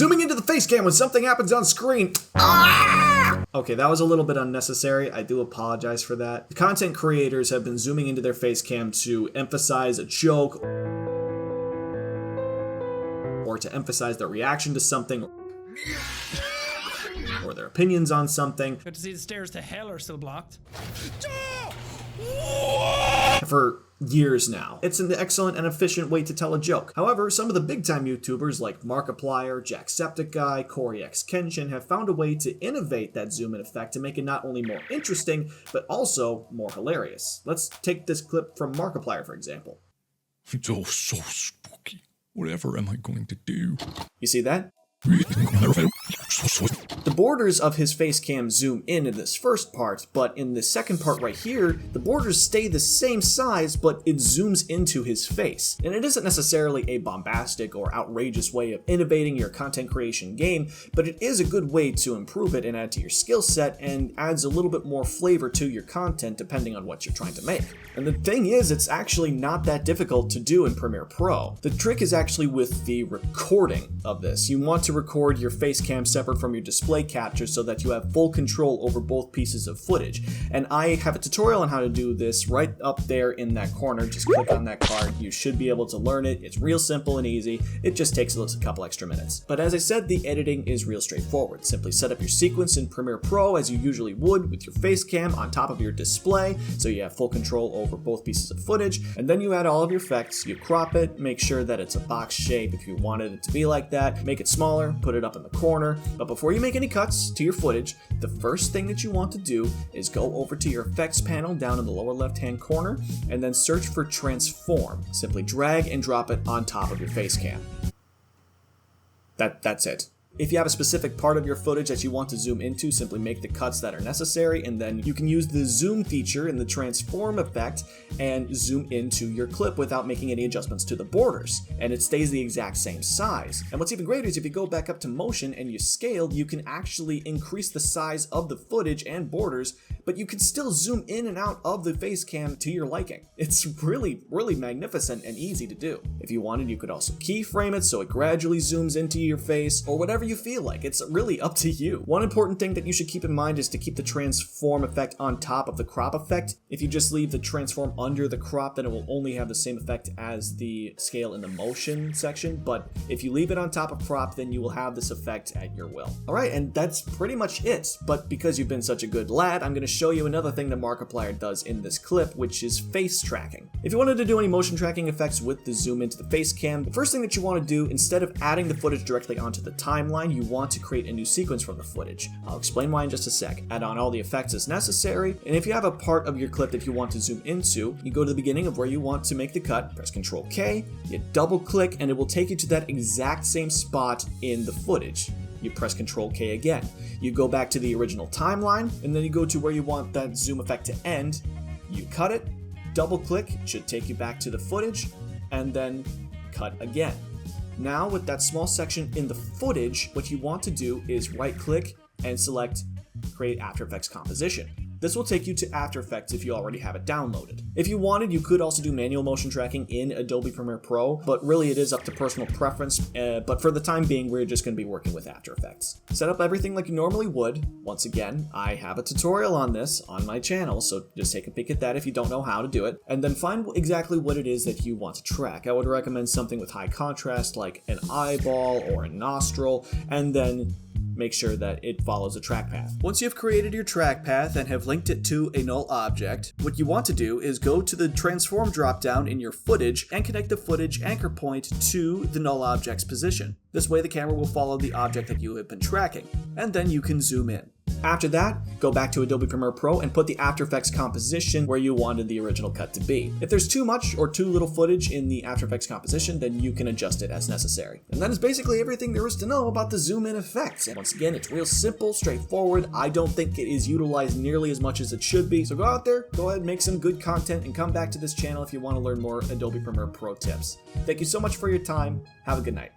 Zooming into the face cam when something happens on screen. Ah! Okay, that was a little bit unnecessary. I do apologize for that. The content creators have been zooming into their face cam to emphasize a joke or to emphasize their reaction to something or their opinions on something. Good to see the stairs to hell are still blocked. For years now. It's an excellent and efficient way to tell a joke. However, some of the big-time YouTubers like Markiplier, Jacksepticeye, CoreyXKenshin have found a way to innovate that zoom-in effect to make it not only more interesting, but also more hilarious. Let's take this clip from Markiplier, for example. It's all so spooky. Whatever am I going to do? You see that? The borders of his face cam zoom in this first part, but in the second part right here, the borders stay the same size, but it zooms into his face. And it isn't necessarily a bombastic or outrageous way of innovating your content creation game, but it is a good way to improve it and add to your skill set and adds a little bit more flavor to your content depending on what you're trying to make. And the thing is, it's actually not that difficult to do in Premiere Pro. The trick is actually with the recording of this. You want to record your face cam separate from your display capture so that you have full control over both pieces of footage. And I have a tutorial on how to do this right up there in that corner. Just click on that card. You should be able to learn it. It's real simple and easy. It just takes a couple extra minutes. But as I said, the editing is real straightforward. Simply set up your sequence in Premiere Pro as you usually would with your face cam on top of your display so you have full control over both pieces of footage. And then you add all of your effects, you crop it, make sure that it's a box shape if you wanted it to be like that, make it smaller, put it up in the corner. But before you make any cuts to your footage, the first thing that you want to do is go over to your effects panel down in the lower left hand corner and then search for transform. Simply drag and drop it on top of your face cam. That's it. If you have a specific part of your footage that you want to zoom into, simply make the cuts that are necessary, and then you can use the zoom feature in the transform effect and zoom into your clip without making any adjustments to the borders, and it stays the exact same size. And what's even greater is if you go back up to motion and you scale, you can actually increase the size of the footage and borders, but you can still zoom in and out of the face cam to your liking. It's really, really magnificent and easy to do. If you wanted, you could also keyframe it so it gradually zooms into your face, or whatever you feel like. It's really up to you. One important thing that you should keep in mind is to keep the transform effect on top of the crop effect. If you just leave the transform under the crop, then it will only have the same effect as the scale in the motion section, but if you leave it on top of crop, then you will have this effect at your will. Alright, and that's pretty much it, but because you've been such a good lad, I'm going to show you another thing that Markiplier does in this clip, which is face tracking. If you wanted to do any motion tracking effects with the zoom into the face cam, the first thing that you want to do, instead of adding the footage directly onto the timeline, you want to create a new sequence from the footage. I'll explain why in just a sec. Add on all the effects as necessary, and if you have a part of your clip that you want to zoom into, you go to the beginning of where you want to make the cut, press Ctrl K, you double click, and it will take you to that exact same spot in the footage. You press Ctrl K again. You go back to the original timeline, and then you go to where you want that zoom effect to end. You cut it, double click, it should take you back to the footage, and then cut again. Now with that small section in the footage, what you want to do is right click and select Create After Effects Composition. This will take you to After Effects if you already have it downloaded. If you wanted, you could also do manual motion tracking in Adobe Premiere Pro, but really it is up to personal preference, but for the time being, we're just going to be working with After Effects. Set up everything like you normally would. Once again, I have a tutorial on this on my channel, so just take a peek at that if you don't know how to do it, and then find exactly what it is that you want to track. I would recommend something with high contrast like an eyeball or a nostril, and then make sure that it follows a track path. Once you've created your track path and have linked it to a null object, what you want to do is go to the transform dropdown in your footage and connect the footage anchor point to the null object's position. This way the camera will follow the object that you have been tracking, and then you can zoom in. After that, go back to Adobe Premiere Pro and put the After Effects composition where you wanted the original cut to be. If there's too much or too little footage in the After Effects composition, then you can adjust it as necessary. And that is basically everything there is to know about the zoom in effects. And once again, it's real simple, straightforward. I don't think it is utilized nearly as much as it should be. So go out there, go ahead and make some good content, and come back to this channel if you want to learn more Adobe Premiere Pro tips. Thank you so much for your time. Have a good night.